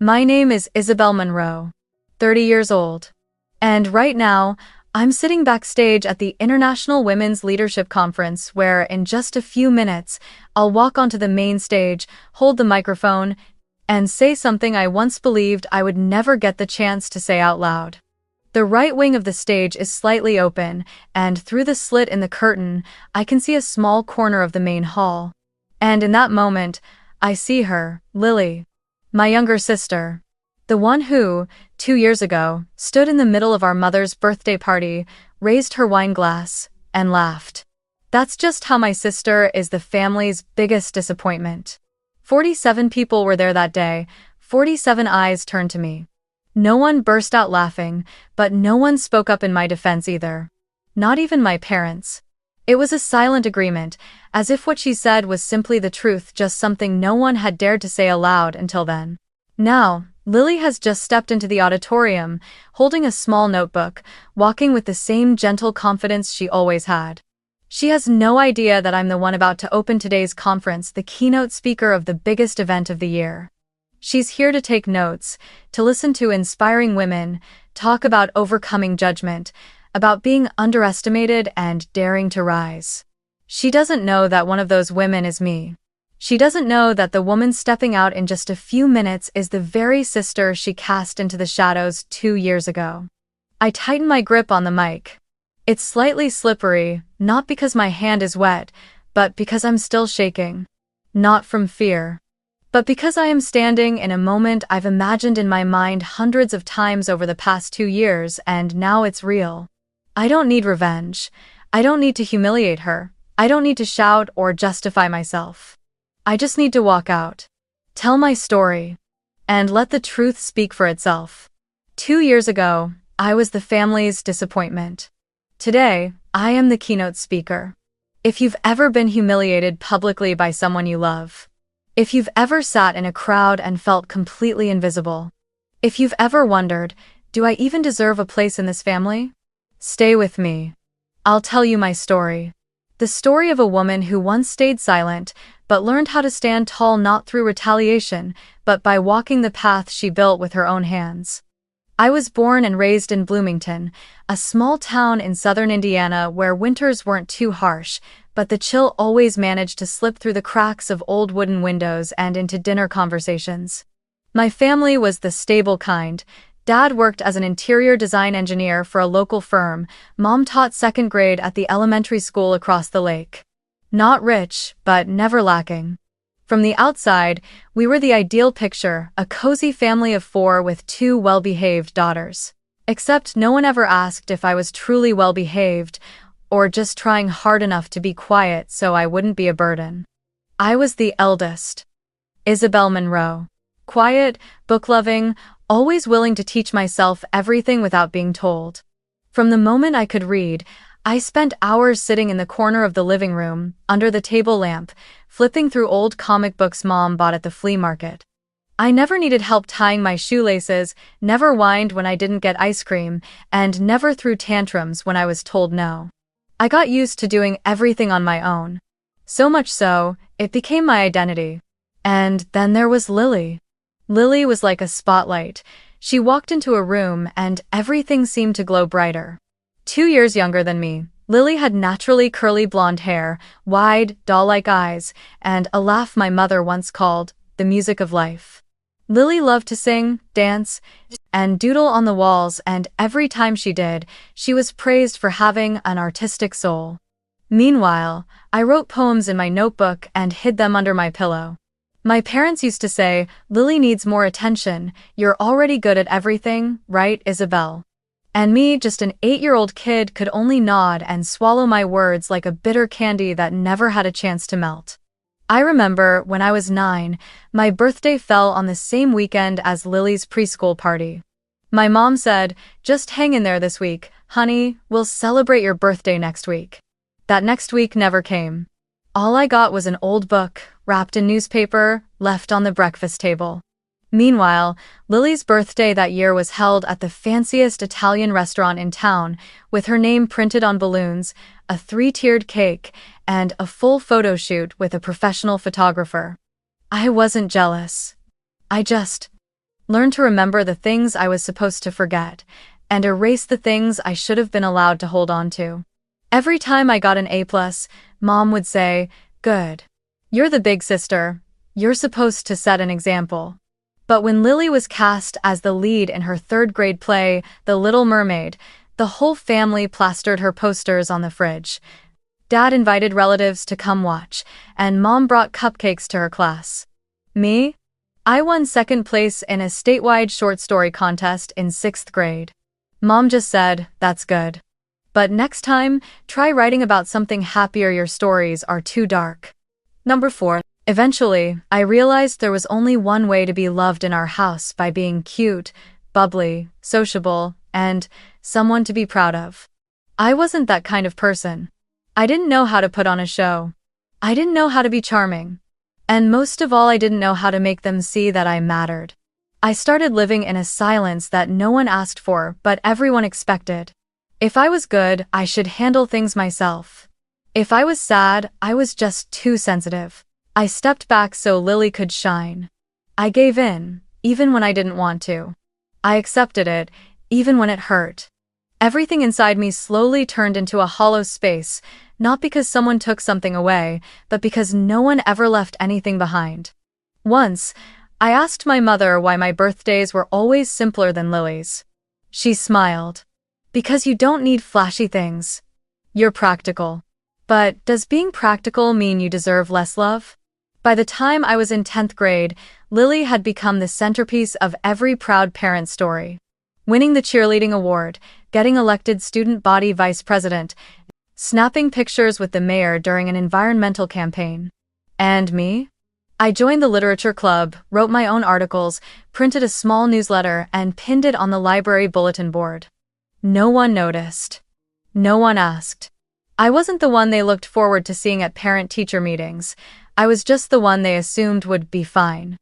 My name is Isabel Monroe, 30 years old. And right now, I'm sitting backstage at the International Women's Leadership Conference where, in just a few minutes, I'll walk onto the main stage, hold the microphone, and say something I once believed I would never get the chance to say out loud. The right wing of the stage is slightly open, and through the slit in the curtain, I can see a small corner of the main hall. And in that moment, I see her, Lily, my younger sister. The one who, 2 years ago, stood in the middle of our mother's birthday party, raised her wine glass, and laughed. That's just how my sister is the family's biggest disappointment. 47 people were there that day, 47 eyes turned to me. No one burst out laughing, but no one spoke up in my defense either. Not even my parents. It was a silent agreement, as if what she said was simply the truth, just something no one had dared to say aloud until then. Now, Lily has just stepped into the auditorium, holding a small notebook, walking with the same gentle confidence she always had. She has no idea that I'm the one about to open today's conference, the keynote speaker of the biggest event of the year. She's here to take notes, to listen to inspiring women, talk about overcoming judgment, about being underestimated and daring to rise. She doesn't know that one of those women is me. She doesn't know that the woman stepping out in just a few minutes is the very sister she cast into the shadows 2 years ago. I tighten my grip on the mic. It's slightly slippery, not because my hand is wet, but because I'm still shaking. Not from fear, but because I am standing in a moment I've imagined in my mind hundreds of times over the past 2 years, and now it's real. I don't need revenge. I don't need to humiliate her. I don't need to shout or justify myself. I just need to walk out, tell my story, and let the truth speak for itself. 2 years ago, I was the family's disappointment. Today, I am the keynote speaker. If you've ever been humiliated publicly by someone you love, if you've ever sat in a crowd and felt completely invisible, if you've ever wondered, do I even deserve a place in this family? Stay with me. I'll tell you my story. The story of a woman who once stayed silent, but learned how to stand tall not through retaliation, but by walking the path she built with her own hands. I was born and raised in Bloomington, a small town in southern Indiana where winters weren't too harsh, but the chill always managed to slip through the cracks of old wooden windows and into dinner conversations. My family was the stable kind. Dad worked as an interior design engineer for a local firm. Mom taught second grade at the elementary school across the lake. Not rich, but never lacking. From the outside, we were the ideal picture, a cozy family of 4 with 2 well-behaved daughters. Except no one ever asked if I was truly well-behaved, or just trying hard enough to be quiet so I wouldn't be a burden. I was the eldest. Isabel Monroe. Quiet, book-loving, always willing to teach myself everything without being told. From the moment I could read, I spent hours sitting in the corner of the living room, under the table lamp, flipping through old comic books Mom bought at the flea market. I never needed help tying my shoelaces, never whined when I didn't get ice cream, and never threw tantrums when I was told no. I got used to doing everything on my own. So much so, it became my identity. And then there was Lily. Lily was like a spotlight. She walked into a room and everything seemed to glow brighter. 2 years younger than me, Lily had naturally curly blonde hair, wide, doll-like eyes, and a laugh my mother once called the music of life. Lily loved to sing, dance, and doodle on the walls, and every time she did, she was praised for having an artistic soul. Meanwhile, I wrote poems in my notebook and hid them under my pillow. My parents used to say, "Lily needs more attention, you're already good at everything, right, Isabel?" And me, just an 8-year-old kid, could only nod and swallow my words like a bitter candy that never had a chance to melt. I remember, when I was 9, my birthday fell on the same weekend as Lily's preschool party. My mom said, "Just hang in there this week, honey, we'll celebrate your birthday next week." That next week never came. All I got was an old book, wrapped in newspaper, left on the breakfast table. Meanwhile, Lily's birthday that year was held at the fanciest Italian restaurant in town, with her name printed on balloons, a 3-tiered cake, and a full photo shoot with a professional photographer. I wasn't jealous. I just learn to remember the things I was supposed to forget, and erase the things I should have been allowed to hold on to. Every time I got an A+, Mom would say, "Good. You're the big sister. You're supposed to set an example." But when Lily was cast as the lead in her third-grade play, The Little Mermaid, the whole family plastered her posters on the fridge. Dad invited relatives to come watch, and Mom brought cupcakes to her class. Me? I won second place in a statewide short story contest in 6th grade. Mom just said, "That's good. But next time, try writing about something happier. Your stories are too dark." Number 4. Eventually, I realized there was only one way to be loved in our house: by being cute, bubbly, sociable, and someone to be proud of. I wasn't that kind of person. I didn't know how to put on a show. I didn't know how to be charming. And most of all, I didn't know how to make them see that I mattered. I started living in a silence that no one asked for, but everyone expected. If I was good, I should handle things myself. If I was sad, I was just too sensitive. I stepped back so Lily could shine. I gave in, even when I didn't want to. I accepted it, even when it hurt. Everything inside me slowly turned into a hollow space, not because someone took something away, but because no one ever left anything behind. Once, I asked my mother why my birthdays were always simpler than Lily's. She smiled. "Because you don't need flashy things. You're practical." But does being practical mean you deserve less love? By the time I was in 10th grade, Lily had become the centerpiece of every proud parent's story. Winning the cheerleading award, getting elected student body vice president, snapping pictures with the mayor during an environmental campaign. And me? I joined the literature club, wrote my own articles, printed a small newsletter, and pinned it on the library bulletin board. No one noticed. No one asked. I wasn't the one they looked forward to seeing at parent-teacher meetings. I was just the one they assumed would be fine.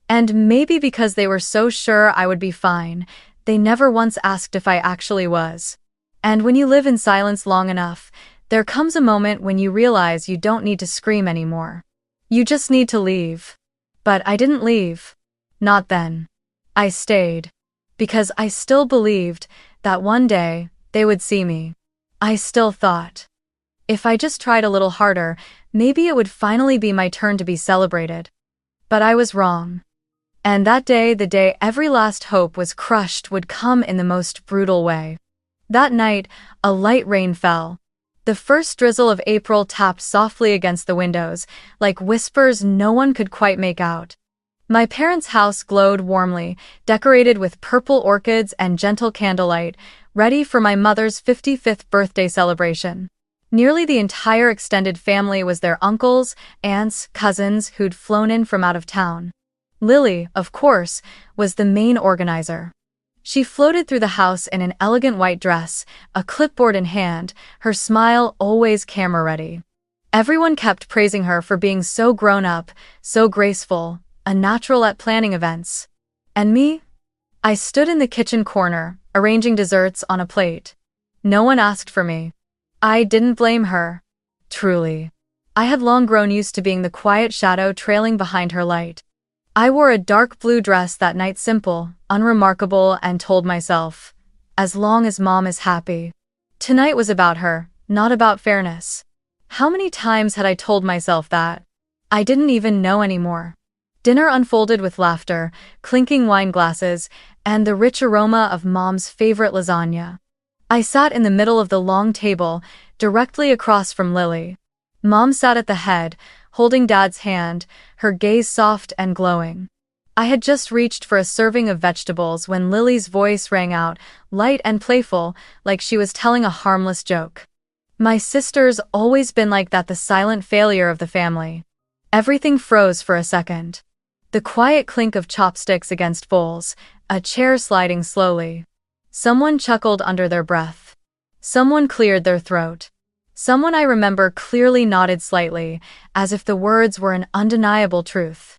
And maybe because they were so sure I would be fine, they never once asked if I actually was. And when you live in silence long enough, there comes a moment when you realize you don't need to scream anymore. You just need to leave. But I didn't leave. Not then. I stayed. Because I still believed that one day they would see me. I still thought, if I just tried a little harder, maybe it would finally be my turn to be celebrated. But I was wrong. And that day, the day every last hope was crushed, would come in the most brutal way. That night, a light rain fell. The first drizzle of April tapped softly against the windows, like whispers no one could quite make out. My parents' house glowed warmly, decorated with purple orchids and gentle candlelight, ready for my mother's 55th birthday celebration. Nearly the entire extended family was there: uncles, aunts, cousins who'd flown in from out of town. Lily, of course, was the main organizer. She floated through the house in an elegant white dress, a clipboard in hand, her smile always camera-ready. Everyone kept praising her for being so grown-up, so graceful, a natural at planning events. And me? I stood in the kitchen corner, arranging desserts on a plate. No one asked for me. I didn't blame her. Truly. I had long grown used to being the quiet shadow trailing behind her light. I wore a dark blue dress that night, simple, unremarkable, and told myself, as long as Mom is happy. Tonight was about her, not about fairness. How many times had I told myself that? I didn't even know anymore. Dinner unfolded with laughter, clinking wine glasses, and the rich aroma of Mom's favorite lasagna. I sat in the middle of the long table, directly across from Lily. Mom sat at the head, holding Dad's hand, her gaze soft and glowing. I had just reached for a serving of vegetables when Lily's voice rang out, light and playful, like she was telling a harmless joke. My sister's always been like that, the silent failure of the family. Everything froze for a second. The quiet clink of chopsticks against bowls, a chair sliding slowly. Someone chuckled under their breath. Someone cleared their throat. Someone I remember clearly nodded slightly, as if the words were an undeniable truth.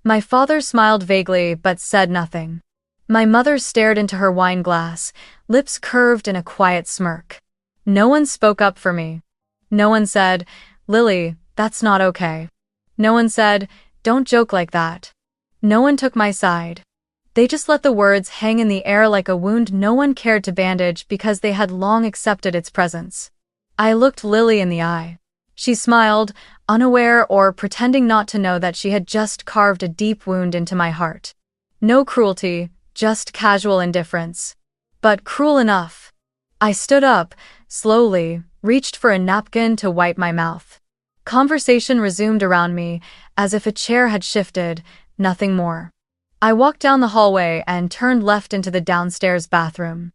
My father smiled vaguely but said nothing. My mother stared into her wine glass, lips curved in a quiet smirk. No one spoke up for me. No one said, "Lily, that's not okay." No one said, "Don't joke like that." No one took my side. They just let the words hang in the air like a wound no one cared to bandage because they had long accepted its presence. I looked Lily in the eye. She smiled, unaware or pretending not to know that she had just carved a deep wound into my heart. No cruelty, just casual indifference. But cruel enough. I stood up, slowly, reached for a napkin to wipe my mouth. Conversation resumed around me, as if a chair had shifted, nothing more. I walked down the hallway and turned left into the downstairs bathroom.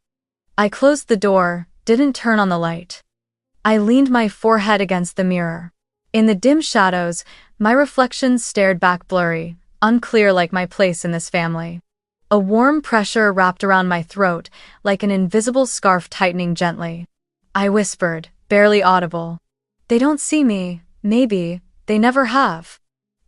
I closed the door, didn't turn on the light. I leaned my forehead against the mirror. In the dim shadows, my reflection stared back blurry, unclear like my place in this family. A warm pressure wrapped around my throat, like an invisible scarf tightening gently. I whispered, barely audible. They don't see me, maybe, they never have.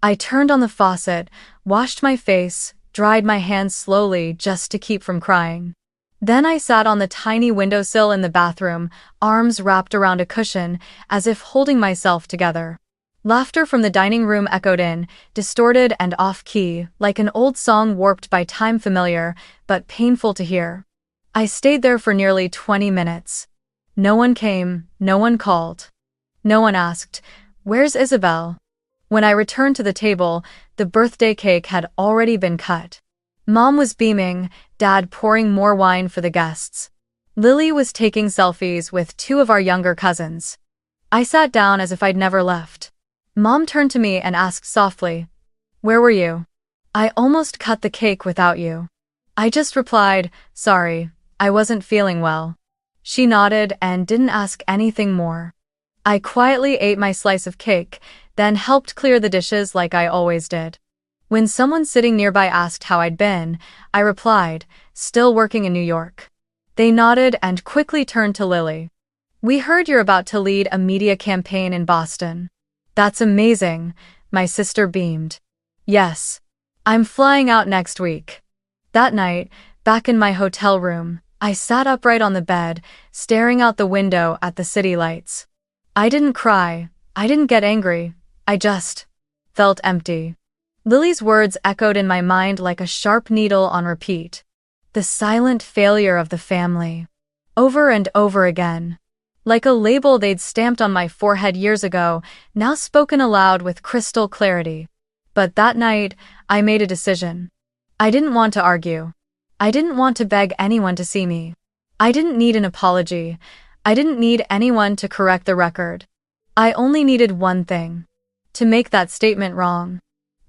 I turned on the faucet, washed my face, dried my hands slowly just to keep from crying. Then I sat on the tiny windowsill in the bathroom, arms wrapped around a cushion, as if holding myself together. Laughter from the dining room echoed in, distorted and off-key, like an old song warped by time, familiar, but painful to hear. I stayed there for nearly 20 minutes. No one came, no one called. No one asked, "Where's Isabel?" When I returned to the table, the birthday cake had already been cut. Mom was beaming, Dad pouring more wine for the guests. Lily was taking selfies with two of our younger cousins. I sat down as if I'd never left. Mom turned to me and asked softly, "Where were you?" "I almost cut the cake without you." I just replied, "Sorry, I wasn't feeling well." She nodded and didn't ask anything more. I quietly ate my slice of cake, then helped clear the dishes like I always did. When someone sitting nearby asked how I'd been, I replied, "Still working in New York." They nodded and quickly turned to Lily. "We heard you're about to lead a media campaign in Boston." "That's amazing," my sister beamed. "Yes. I'm flying out next week." That night, back in my hotel room, I sat upright on the bed, staring out the window at the city lights. I didn't cry, I didn't get angry, I just felt empty. Lily's words echoed in my mind like a sharp needle on repeat. The silent failure of the family. Over and over again. Like a label they'd stamped on my forehead years ago, now spoken aloud with crystal clarity. But that night, I made a decision. I didn't want to argue. I didn't want to beg anyone to see me. I didn't need an apology. I didn't need anyone to correct the record. I only needed one thing. To make that statement wrong.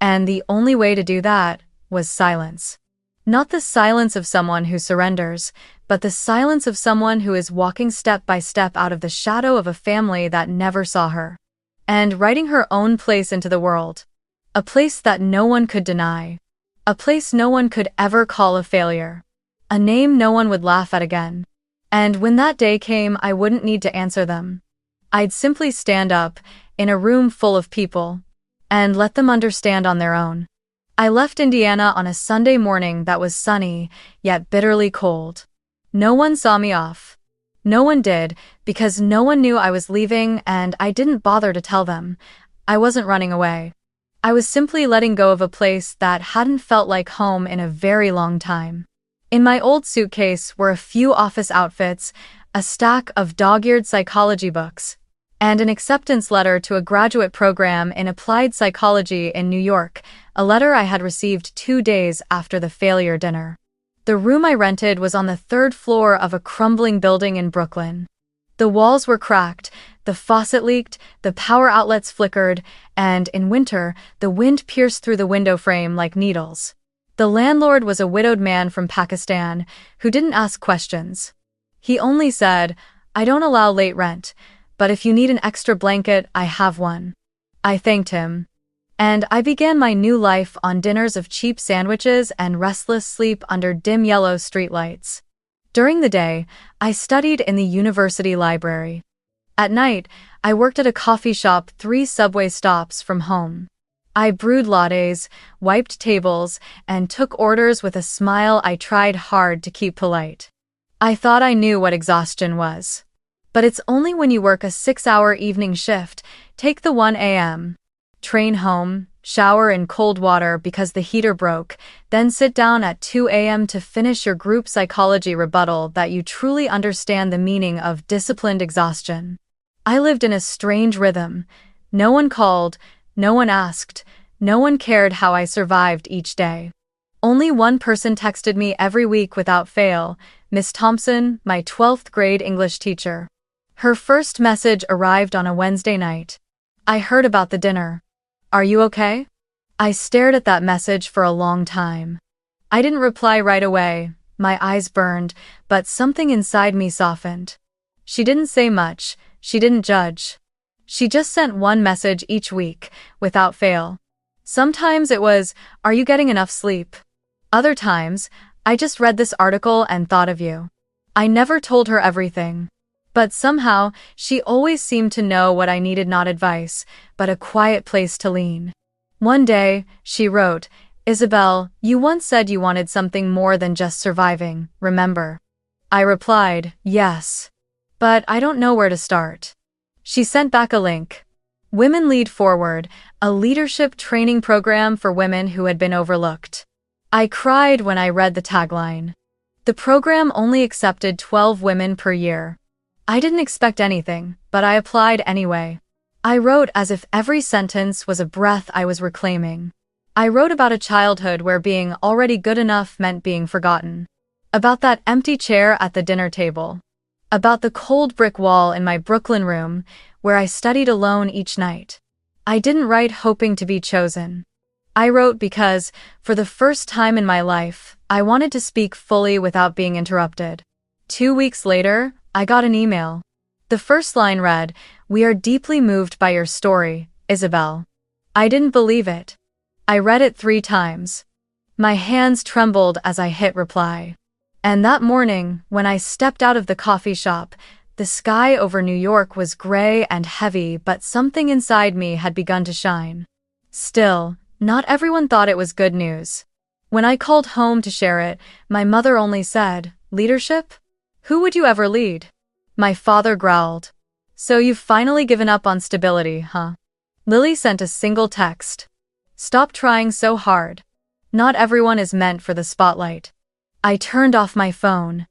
And the only way to do that was silence. Not the silence of someone who surrenders, but the silence of someone who is walking step by step out of the shadow of a family that never saw her. And writing her own place into the world. A place that no one could deny. A place no one could ever call a failure. A name no one would laugh at again. And when that day came, I wouldn't need to answer them. I'd simply stand up, in a room full of people, and let them understand on their own. I left Indiana on a Sunday morning that was sunny, yet bitterly cold. No one saw me off. No one did, because no one knew I was leaving, and I didn't bother to tell them. I wasn't running away. I was simply letting go of a place that hadn't felt like home in a very long time. In my old suitcase were a few office outfits, a stack of dog-eared psychology books, and an acceptance letter to a graduate program in applied psychology in New York, a letter I had received 2 days after the failure dinner. The room I rented was on the 3rd floor of a crumbling building in Brooklyn. The walls were cracked, the faucet leaked, the power outlets flickered, and in winter, the wind pierced through the window frame like needles. The landlord was a widowed man from Pakistan who didn't ask questions. He only said, "I don't allow late rent, but if you need an extra blanket, I have one." I thanked him. And I began my new life on dinners of cheap sandwiches and restless sleep under dim yellow streetlights. During the day, I studied in the university library. At night, I worked at a coffee shop 3 subway stops from home. I brewed lattes, wiped tables, and took orders with a smile I tried hard to keep polite. I thought I knew what exhaustion was. But it's only when you work a 6-hour evening shift, take the 1 a.m. train home, shower in cold water because the heater broke, then sit down at 2 a.m. to finish your group psychology rebuttal that you truly understand the meaning of disciplined exhaustion. I lived in a strange rhythm. No one called, no one asked, no one cared how I survived each day. Only one person texted me every week without fail, Miss Thompson, my 12th grade English teacher. Her first message arrived on a Wednesday night. I heard about the dinner. Are you okay? I stared at that message for a long time. I didn't reply right away. My eyes burned, but something inside me softened. She didn't say much. She didn't judge. She just sent one message each week, without fail. Sometimes it was, "Are you getting enough sleep?" Other times, "I just read this article and thought of you." I never told her everything. But somehow, she always seemed to know what I needed, not advice, but a quiet place to lean. One day, she wrote, "Isabel, you once said you wanted something more than just surviving, remember?" I replied, "Yes. But I don't know where to start." She sent back a link. Women Lead Forward, a leadership training program for women who had been overlooked. I cried when I read the tagline. The program only accepted 12 women per year. I didn't expect anything, but I applied anyway. I wrote as if every sentence was a breath I was reclaiming. I wrote about a childhood where being already good enough meant being forgotten. About that empty chair at the dinner table. About the cold brick wall in my Brooklyn room, where I studied alone each night. I didn't write hoping to be chosen. I wrote because, for the first time in my life, I wanted to speak fully without being interrupted. 2 weeks later, I got an email. The first line read, "We are deeply moved by your story, Isabel." I didn't believe it. I read it 3 times. My hands trembled as I hit reply. And that morning, when I stepped out of the coffee shop, the sky over New York was gray and heavy, but something inside me had begun to shine. Still, not everyone thought it was good news. When I called home to share it, my mother only said, "Leadership? Who would you ever lead?" My father growled. "So you've finally given up on stability, huh?" Lily sent a single text. "Stop trying so hard. Not everyone is meant for the spotlight." I turned off my phone.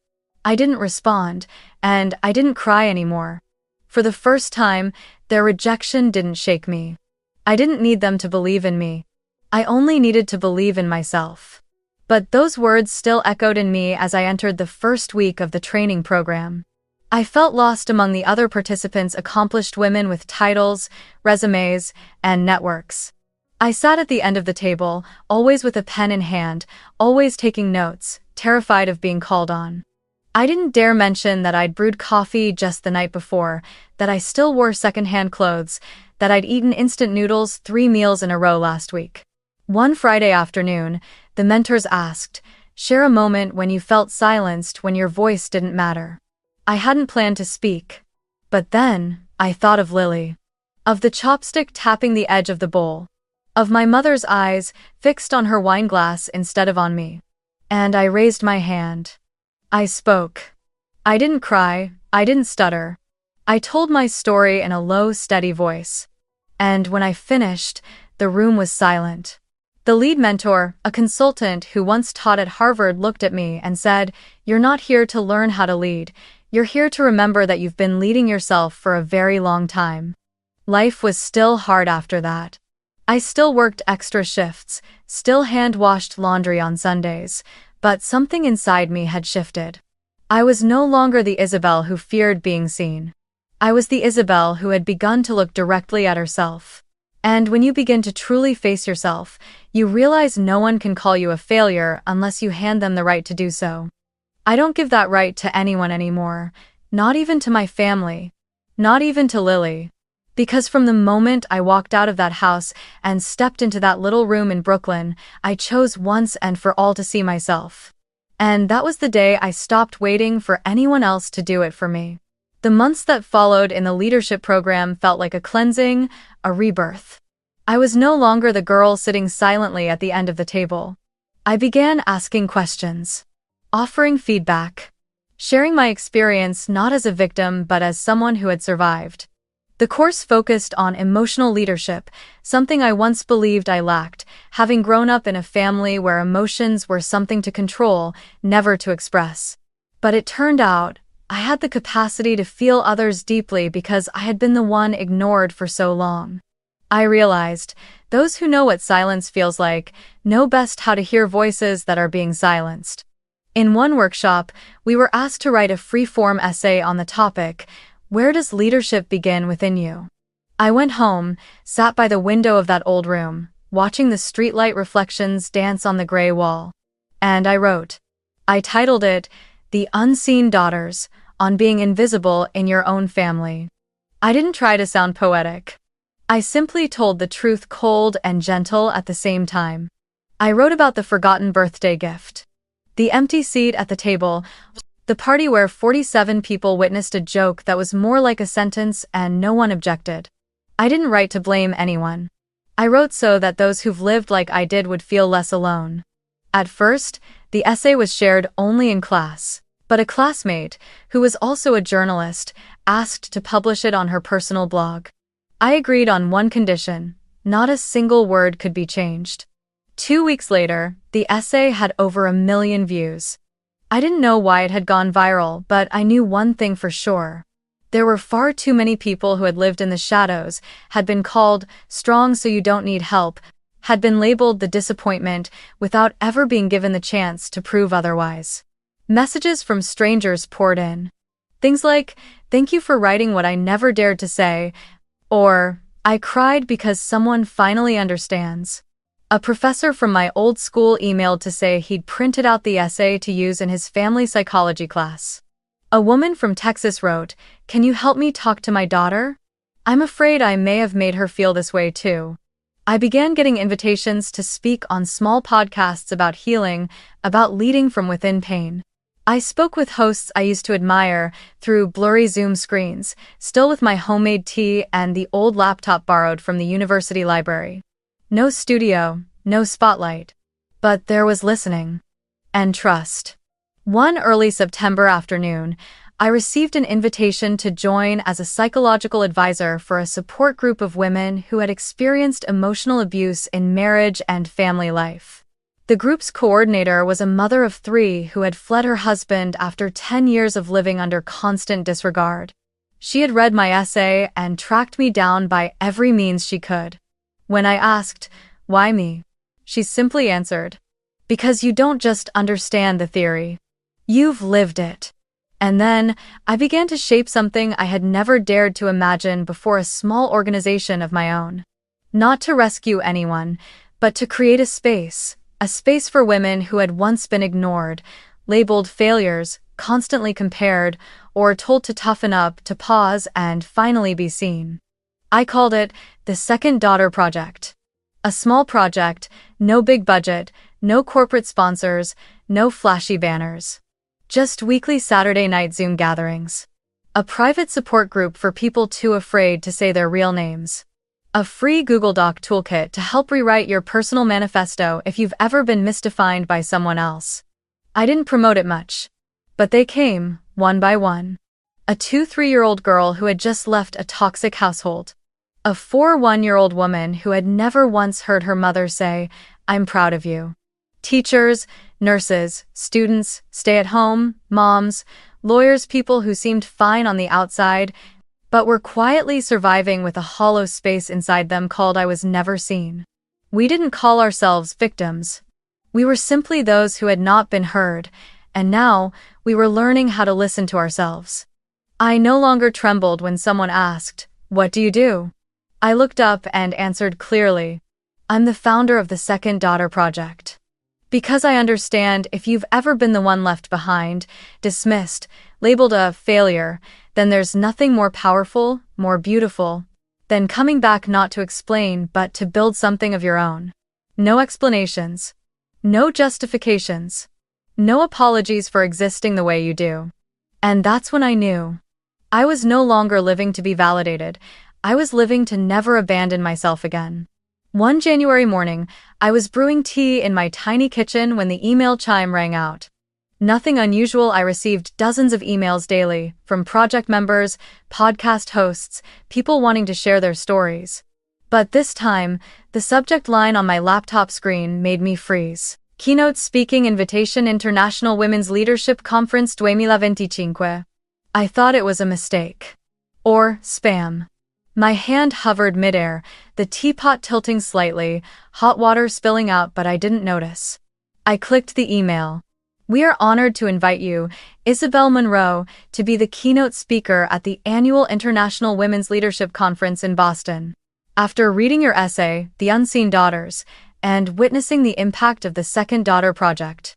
I didn't respond, and I didn't cry anymore. For the first time, their rejection didn't shake me. I didn't need them to believe in me. I only needed to believe in myself. But those words still echoed in me as I entered the first week of the training program. I felt lost among the other participants, accomplished women with titles, resumes, and networks. I sat at the end of the table, always with a pen in hand, always taking notes, terrified of being called on. I didn't dare mention that I'd brewed coffee just the night before, that I still wore secondhand clothes, that I'd eaten instant noodles 3 meals in a row last week. One Friday afternoon, the mentors asked, "Share a moment when you felt silenced, when your voice didn't matter." I hadn't planned to speak. But then, I thought of Lily. Of the chopstick tapping the edge of the bowl. Of my mother's eyes, fixed on her wine glass instead of on me. And I raised my hand. I spoke. I didn't cry, I didn't stutter. I told my story in a low, steady voice. And when I finished, the room was silent. The lead mentor, a consultant who once taught at Harvard, looked at me and said, "You're not here to learn how to lead. You're here to remember that you've been leading yourself for a very long time." Life was still hard after that. I still worked extra shifts, still hand-washed laundry on Sundays, but something inside me had shifted. I was no longer the Isabel who feared being seen. I was the Isabel who had begun to look directly at herself. And when you begin to truly face yourself, you realize no one can call you a failure unless you hand them the right to do so. I don't give that right to anyone anymore, not even to my family, not even to Lily. Because from the moment I walked out of that house and stepped into that little room in Brooklyn, I chose once and for all to see myself. And that was the day I stopped waiting for anyone else to do it for me. The months that followed in the leadership program felt like a cleansing, a rebirth. I was no longer the girl sitting silently at the end of the table. I began asking questions, offering feedback, sharing my experience not as a victim but as someone who had survived. The course focused on emotional leadership, something I once believed I lacked, having grown up in a family where emotions were something to control, never to express. But it turned out, I had the capacity to feel others deeply because I had been the one ignored for so long. I realized, those who know what silence feels like, know best how to hear voices that are being silenced. In one workshop, we were asked to write a free-form essay on the topic, "Where does leadership begin within you?" I went home, sat by the window of that old room, watching the streetlight reflections dance on the gray wall. And I wrote. I titled it, "The Unseen Daughters, on Being Invisible in Your Own Family." I didn't try to sound poetic. I simply told the truth, cold and gentle at the same time. I wrote about the forgotten birthday gift. The empty seat at the table, the party where 47 people witnessed a joke that was more like a sentence and no one objected. I didn't write to blame anyone. I wrote so that those who've lived like I did would feel less alone. At first, the essay was shared only in class, but a classmate, who was also a journalist, asked to publish it on her personal blog. I agreed on one condition: not a single word could be changed. 2 weeks later, the essay had over 1 million views. I didn't know why it had gone viral, but I knew one thing for sure. There were far too many people who had lived in the shadows, had been called strong so you don't need help, had been labeled the disappointment without ever being given the chance to prove otherwise. Messages from strangers poured in. Things like, "Thank you for writing what I never dared to say," or, "I cried because someone finally understands." A professor from my old school emailed to say he'd printed out the essay to use in his family psychology class. A woman from Texas wrote, "Can you help me talk to my daughter? I'm afraid I may have made her feel this way too." I began getting invitations to speak on small podcasts about healing, about leading from within pain. I spoke with hosts I used to admire through blurry Zoom screens, still with my homemade tea and the old laptop borrowed from the university library. No studio, no spotlight. But there was listening. And trust. One early September afternoon, I received an invitation to join as a psychological advisor for a support group of women who had experienced emotional abuse in marriage and family life. The group's coordinator was a mother of 3 who had fled her husband after 10 years of living under constant disregard. She had read my essay and tracked me down by every means she could. When I asked, "Why me?" she simply answered, "Because you don't just understand the theory. You've lived it." And then, I began to shape something I had never dared to imagine before, a small organization of my own. Not to rescue anyone, but to create a space for women who had once been ignored, labeled failures, constantly compared, or told to toughen up, to pause, and finally be seen. I called it the Second Daughter Project. A small project, no big budget, no corporate sponsors, no flashy banners. Just weekly Saturday night Zoom gatherings. A private support group for people too afraid to say their real names. A free Google Doc toolkit to help rewrite your personal manifesto if you've ever been misdefined by someone else. I didn't promote it much. But they came, one by one. A 2-3-year-old girl who had just left a toxic household. A 4-1-year-old woman who had never once heard her mother say, "I'm proud of you." Teachers, nurses, students, stay-at-home, moms, lawyers, people who seemed fine on the outside, but were quietly surviving with a hollow space inside them called "I was never seen." We didn't call ourselves victims. We were simply those who had not been heard, and now we were learning how to listen to ourselves. I no longer trembled when someone asked, "What do you do?" I looked up and answered clearly, "I'm the founder of the Second Daughter Project." Because I understand, if you've ever been the one left behind, dismissed, labeled a failure, then there's nothing more powerful, more beautiful, than coming back not to explain but to build something of your own. No explanations. No justifications. No apologies for existing the way you do. And that's when I knew. I was no longer living to be validated. I was living to never abandon myself again. One January morning, I was brewing tea in my tiny kitchen when the email chime rang out. Nothing unusual. I received dozens of emails daily, from project members, podcast hosts, people wanting to share their stories. But this time, the subject line on my laptop screen made me freeze. Keynote Speaking Invitation International Women's Leadership Conference 2025. I thought it was a mistake. Or spam. My hand hovered midair, the teapot tilting slightly, hot water spilling out, but I didn't notice. I clicked the email. We are honored to invite you, Isabel Monroe, to be the keynote speaker at the annual International Women's Leadership Conference in Boston. After reading your essay, The Unseen Daughters, and witnessing the impact of the Second Daughter Project,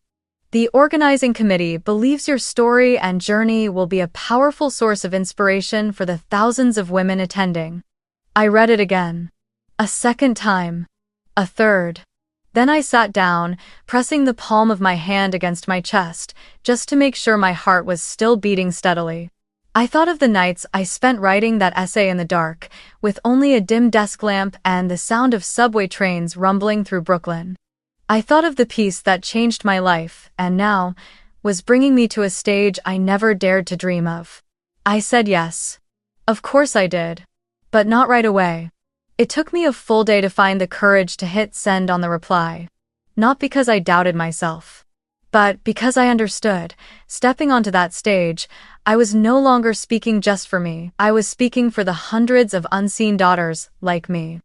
the organizing committee believes your story and journey will be a powerful source of inspiration for the thousands of women attending. I read it again. A second time. A third. Then I sat down, pressing the palm of my hand against my chest, just to make sure my heart was still beating steadily. I thought of the nights I spent writing that essay in the dark, with only a dim desk lamp and the sound of subway trains rumbling through Brooklyn. I thought of the piece that changed my life, and now, was bringing me to a stage I never dared to dream of. I said yes. Of course I did. But not right away. It took me a full day to find the courage to hit send on the reply. Not because I doubted myself, but because I understood, stepping onto that stage, I was no longer speaking just for me. I was speaking for the hundreds of unseen daughters like me.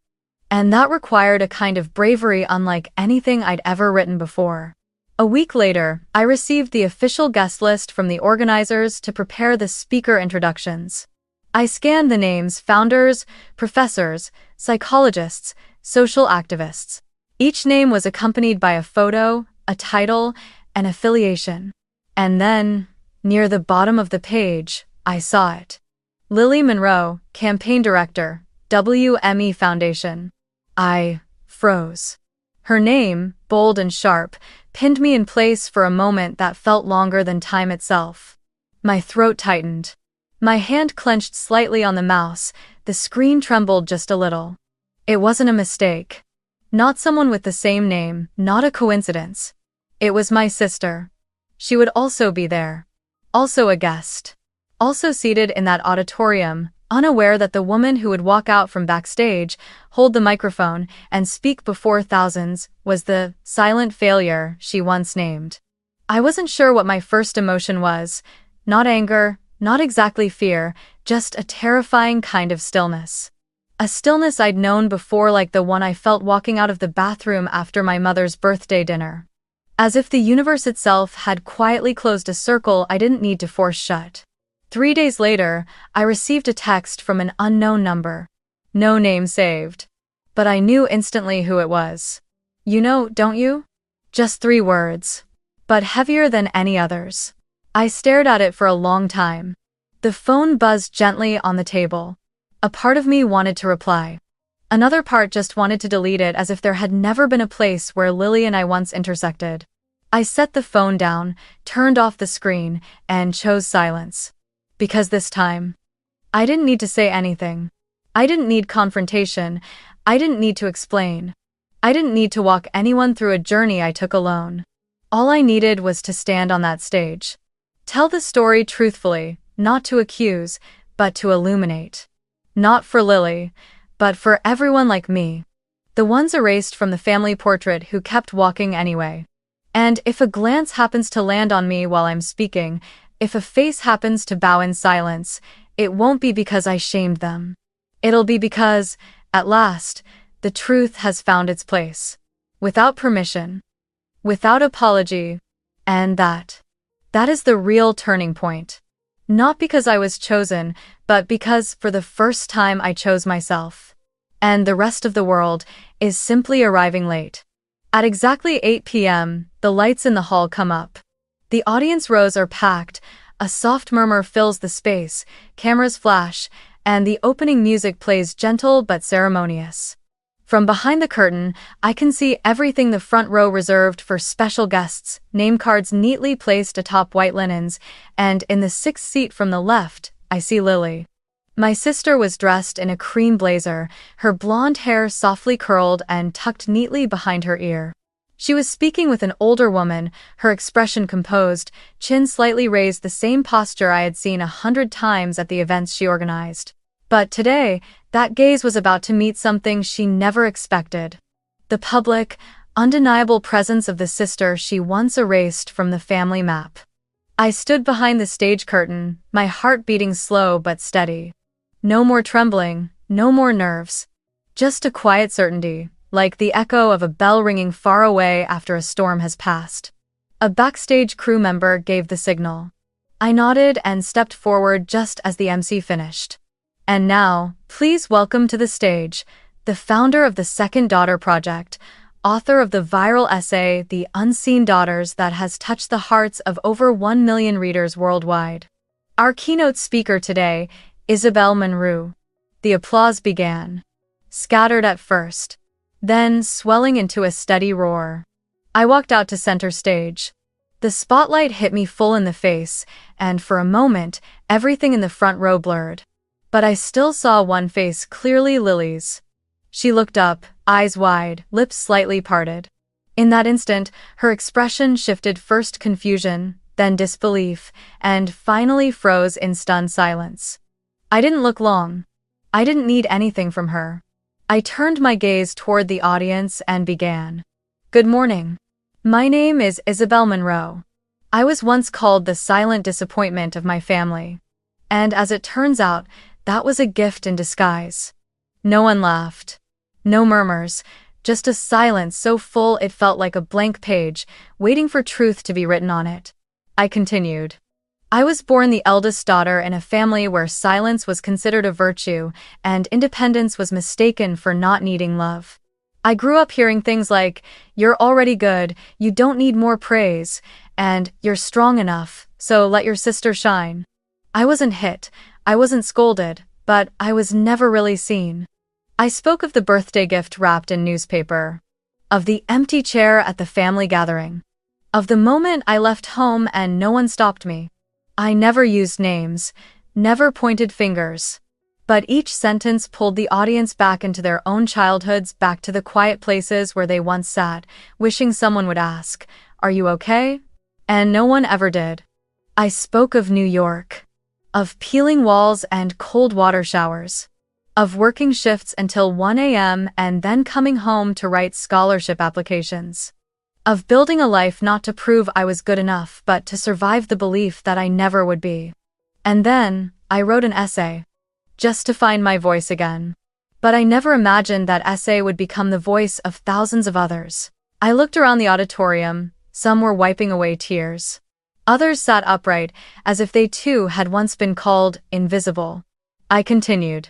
And that required a kind of bravery unlike anything I'd ever written before. A week later, I received the official guest list from the organizers to prepare the speaker introductions. I scanned the names: founders, professors, psychologists, social activists. Each name was accompanied by a photo, a title, an affiliation. And then, near the bottom of the page, I saw it. Lily Monroe, Campaign Director, WME Foundation. I froze. Her name, bold and sharp, pinned me in place for a moment that felt longer than time itself. My throat tightened. My hand clenched slightly on the mouse, the screen trembled just a little. It wasn't a mistake. Not someone with the same name, not a coincidence. It was my sister. She would also be there. Also a guest. Also seated in that auditorium, unaware that the woman who would walk out from backstage, hold the microphone, and speak before thousands, was the silent failure she once named. I wasn't sure what my first emotion was. Not anger, not exactly fear, just a terrifying kind of stillness. A stillness I'd known before, like the one I felt walking out of the bathroom after my mother's birthday dinner. As if the universe itself had quietly closed a circle I didn't need to force shut. 3 days later, I received a text from an unknown number. No name saved. But I knew instantly who it was. You know, don't you? Just 3 words. But heavier than any others. I stared at it for a long time. The phone buzzed gently on the table. A part of me wanted to reply. Another part just wanted to delete it, as if there had never been a place where Lily and I once intersected. I set the phone down, turned off the screen, and chose silence. Because this time, I didn't need to say anything. I didn't need confrontation. I didn't need to explain. I didn't need to walk anyone through a journey I took alone. All I needed was to stand on that stage. Tell the story truthfully, not to accuse, but to illuminate. Not for Lily, but for everyone like me. The ones erased from the family portrait who kept walking anyway. And if a glance happens to land on me while I'm speaking, if a face happens to bow in silence, it won't be because I shamed them. It'll be because, at last, the truth has found its place. Without permission. Without apology. And that is the real turning point. Not because I was chosen, but because, for the first time, I chose myself. And the rest of the world is simply arriving late. At exactly 8 p.m., the lights in the hall come up. The audience rows are packed, a soft murmur fills the space, cameras flash, and the opening music plays gentle but ceremonious. From behind the curtain, I can see everything: the front row reserved for special guests, name cards neatly placed atop white linens, and in the 6th seat from the left, I see Lily. My sister was dressed in a cream blazer, her blonde hair softly curled and tucked neatly behind her ear. She was speaking with an older woman, her expression composed, chin slightly raised, the same posture I had seen 100 times at the events she organized. But today, that gaze was about to meet something she never expected. The public, undeniable presence of the sister she once erased from the family map. I stood behind the stage curtain, my heart beating slow but steady. No more trembling, no more nerves. Just a quiet certainty, like the echo of a bell ringing far away after a storm has passed. A backstage crew member gave the signal. I nodded and stepped forward just as the MC finished. And now, please welcome to the stage, the founder of the Second Daughter Project, author of the viral essay, The Unseen Daughters, that has touched the hearts of over 1 million readers worldwide. Our keynote speaker today, Isabel Monroe. The applause began. Scattered at first, then swelling into a steady roar. I walked out to center stage. The spotlight hit me full in the face, and for a moment, everything in the front row blurred. But I still saw one face clearly, Lily's. She looked up, eyes wide, lips slightly parted. In that instant, her expression shifted, first confusion, then disbelief, and finally froze in stunned silence. I didn't look long. I didn't need anything from her. I turned my gaze toward the audience and began. Good morning. My name is Isabel Monroe. I was once called the silent disappointment of my family. And as it turns out, that was a gift in disguise. No one laughed. No murmurs, just a silence so full it felt like a blank page, waiting for truth to be written on it. I continued. I was born the eldest daughter in a family where silence was considered a virtue, and independence was mistaken for not needing love. I grew up hearing things like, "You're already good, you don't need more praise," and "You're strong enough, so let your sister shine." I wasn't hit, I wasn't scolded, but I was never really seen. I spoke of the birthday gift wrapped in newspaper, of the empty chair at the family gathering, of the moment I left home and no one stopped me. I never used names, never pointed fingers. But each sentence pulled the audience back into their own childhoods, back to the quiet places where they once sat, wishing someone would ask, "Are you okay?" And no one ever did. I spoke of New York, of peeling walls and cold water showers, of working shifts until 1 a.m. and then coming home to write scholarship applications. Of building a life not to prove I was good enough but to survive the belief that I never would be. And then, I wrote an essay. Just to find my voice again. But I never imagined that essay would become the voice of thousands of others. I looked around the auditorium, some were wiping away tears. Others sat upright, as if they too had once been called invisible. I continued.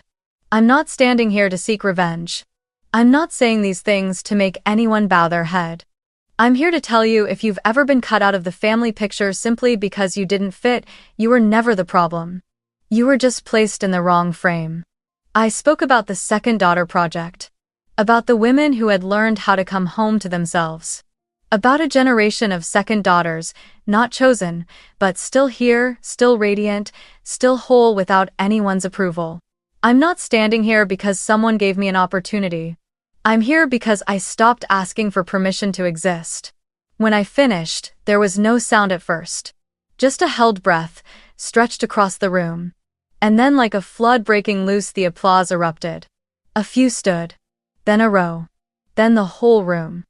I'm not standing here to seek revenge. I'm not saying these things to make anyone bow their head. I'm here to tell you, if you've ever been cut out of the family picture simply because you didn't fit, you were never the problem. You were just placed in the wrong frame. I spoke about the Second Daughter Project. About the women who had learned how to come home to themselves. About a generation of second daughters, not chosen, but still here, still radiant, still whole without anyone's approval. I'm not standing here because someone gave me an opportunity. I'm here because I stopped asking for permission to exist. When I finished, there was no sound at first. Just a held breath, stretched across the room. And then, like a flood breaking loose, the applause erupted. A few stood. Then a row. Then the whole room.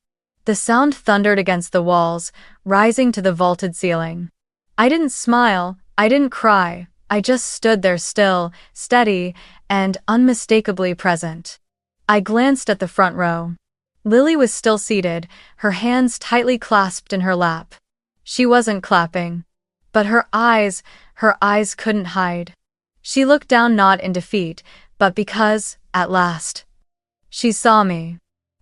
The sound thundered against the walls, rising to the vaulted ceiling. I didn't smile, I didn't cry, I just stood there still, steady, and unmistakably present. I glanced at the front row. Lily was still seated, her hands tightly clasped in her lap. She wasn't clapping. But her eyes couldn't hide. She looked down not in defeat, but because, at last, she saw me.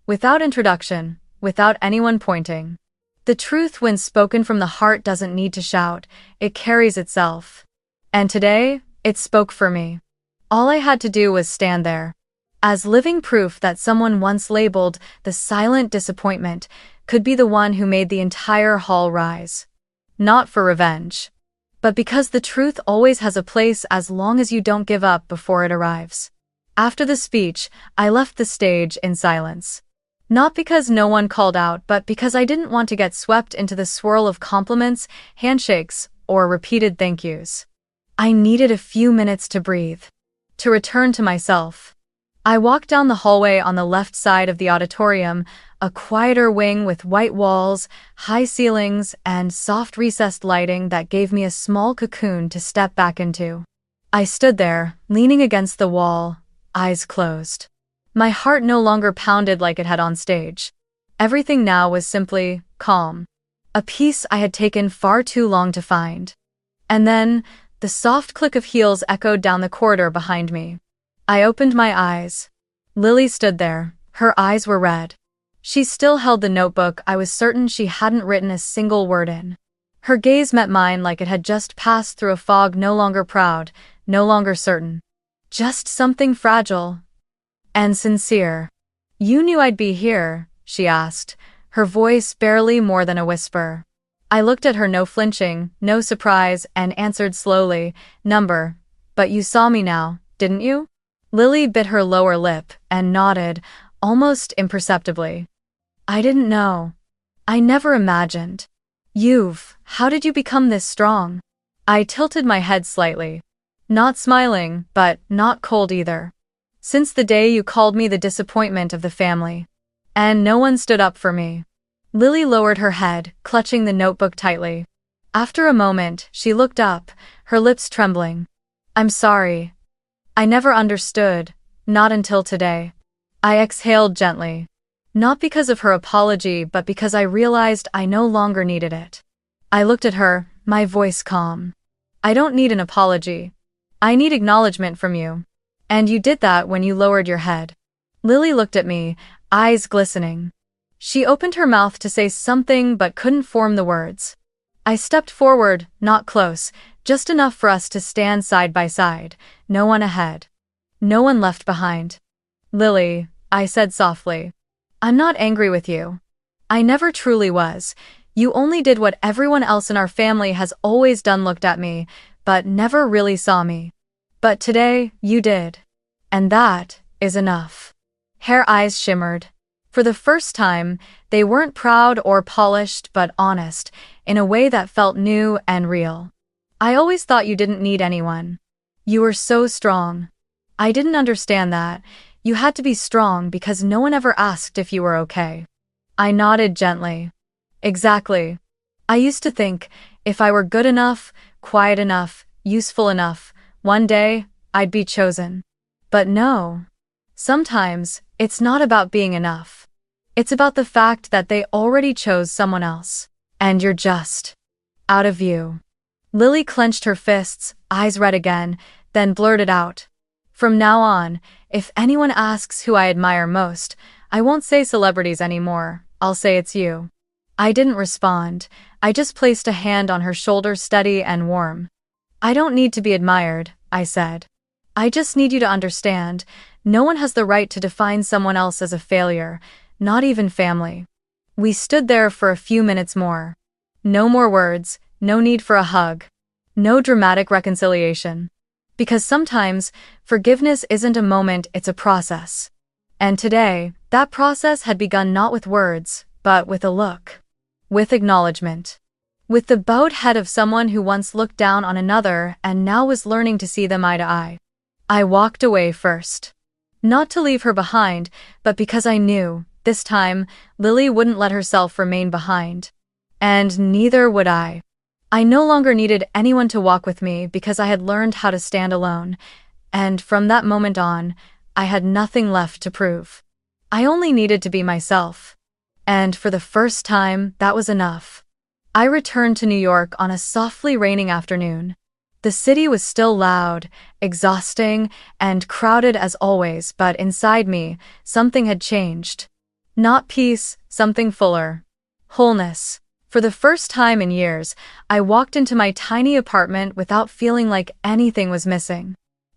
Without introduction, without anyone pointing. The truth, when spoken from the heart, doesn't need to shout, it carries itself. And today, it spoke for me. All I had to do was stand there. As living proof that someone once labeled the silent disappointment could be the one who made the entire hall rise. Not for revenge, but because the truth always has a place as long as you don't give up before it arrives. After the speech, I left the stage in silence. Not because no one called out, but because I didn't want to get swept into the swirl of compliments, handshakes, or repeated thank yous. I needed a few minutes to breathe, to return to myself. I walked down the hallway on the left side of the auditorium, a quieter wing with white walls, high ceilings, and soft recessed lighting that gave me a small cocoon to step back into. I stood there, leaning against the wall, eyes closed. My heart no longer pounded like it had on stage. Everything now was simply calm, a peace I had taken far too long to find. And then, the soft click of heels echoed down the corridor behind me. I opened my eyes. Lily stood there. Her eyes were red. She still held the notebook I was certain she hadn't written a single word in. Her gaze met mine like it had just passed through a fog, no longer proud, no longer certain. Just something fragile and sincere. "You knew I'd be here?" she asked, her voice barely more than a whisper. I looked at her, no flinching, no surprise, and answered slowly, "Number. But you saw me now, didn't you?" Lily bit her lower lip and nodded, almost imperceptibly. "I didn't know. I never imagined. How did you become this strong?" I tilted my head slightly. Not smiling, but not cold either. "Since the day you called me the disappointment of the family. And no one stood up for me." Lily lowered her head, clutching the notebook tightly. After a moment, she looked up, her lips trembling. "I'm sorry. I never understood, not until today." I exhaled gently. Not because of her apology, but because I realized I no longer needed it. I looked at her, my voice calm. "I don't need an apology. I need acknowledgement from you. And you did that when you lowered your head." Lily looked at me, eyes glistening. She opened her mouth to say something but couldn't form the words. I stepped forward, not close, just enough for us to stand side by side, no one ahead. No one left behind. "Lily," I said softly, "I'm not angry with you. I never truly was. You only did what everyone else in our family has always done, looked at me, but never really saw me. But today, you did. And that is enough." Her eyes shimmered. For the first time, they weren't proud or polished but honest, in a way that felt new and real. "I always thought you didn't need anyone. You were so strong. I didn't understand that. You had to be strong because no one ever asked if you were okay." I nodded gently. "Exactly. I used to think, if I were good enough, quiet enough, useful enough, one day, I'd be chosen. But no. Sometimes, it's not about being enough. It's about the fact that they already chose someone else. And you're just out of view." Lily clenched her fists, eyes red again, then blurted out, "From now on, if anyone asks who I admire most, I won't say celebrities anymore, I'll say it's you." I didn't respond. I just placed a hand on her shoulder, steady and warm. "I don't need to be admired," I said. "I just need you to understand, no one has the right to define someone else as a failure, not even family." We stood there for a few minutes more. No more words, no need for a hug. No dramatic reconciliation. Because sometimes, forgiveness isn't a moment, it's a process. And today, that process had begun not with words, but with a look. With acknowledgement. With the bowed head of someone who once looked down on another and now was learning to see them eye to eye. I walked away first. Not to leave her behind, but because I knew, this time, Lily wouldn't let herself remain behind. And neither would I. I no longer needed anyone to walk with me because I had learned how to stand alone, and from that moment on, I had nothing left to prove. I only needed to be myself. And for the first time, that was enough. I returned to New York on a softly raining afternoon. The city was still loud, exhausting, and crowded as always, but inside me, something had changed. Not peace, something fuller. Wholeness. For the first time in years, I walked into my tiny apartment without feeling like anything was missing.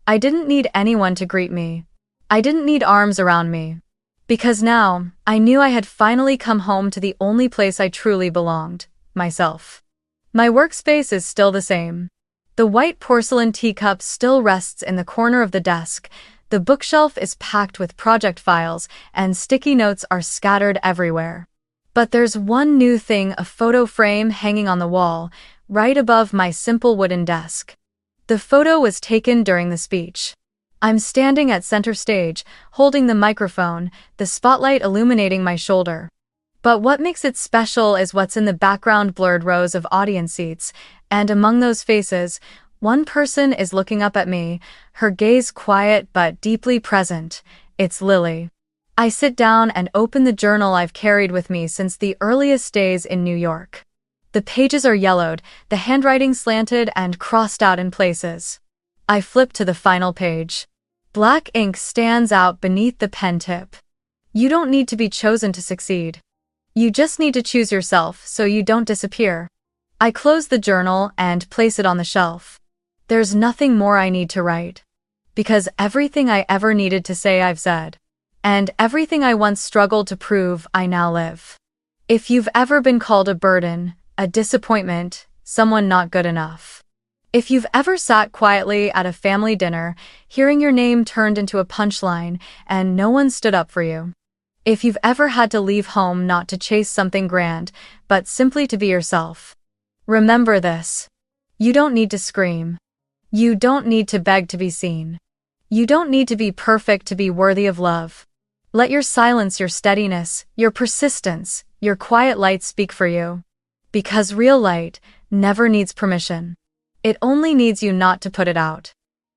I didn't need anyone to greet me. I didn't need arms around me. Because now, I knew I had finally come home to the only place I truly belonged, myself. My workspace is still the same. The white porcelain teacup still rests in the corner of the desk, The bookshelf is packed with project files, and sticky notes are scattered everywhere. But there's one new thing: a photo frame hanging on the wall, right above my simple wooden desk. The photo was taken during the speech. I'm standing at center stage, holding the microphone, the spotlight illuminating my shoulder. But what makes it special is what's in the background: blurred rows of audience seats, and among those faces, one person is looking up at me, her gaze quiet but deeply present. It's Lily. I sit down and open the journal I've carried with me since the earliest days in New York. The pages are yellowed, the handwriting slanted and crossed out in places. I flip to the final page. Black ink stands out beneath the pen tip. You don't need to be chosen to succeed. You just need to choose yourself so you don't disappear. I close the journal and place it on the shelf. There's nothing more I need to write. Because everything I ever needed to say I've said. And everything I once struggled to prove I now live. If you've ever been called a burden, a disappointment, someone not good enough. If you've ever sat quietly at a family dinner, hearing your name turned into a punchline, and no one stood up for you. If you've ever had to leave home not to chase something grand, but simply to be yourself. Remember this. You don't need to scream. You don't need to beg to be seen. You don't need to be perfect to be worthy of love. Let your silence, your steadiness, your persistence, your quiet light speak for you. Because real light never needs permission. It only needs you not to put it out.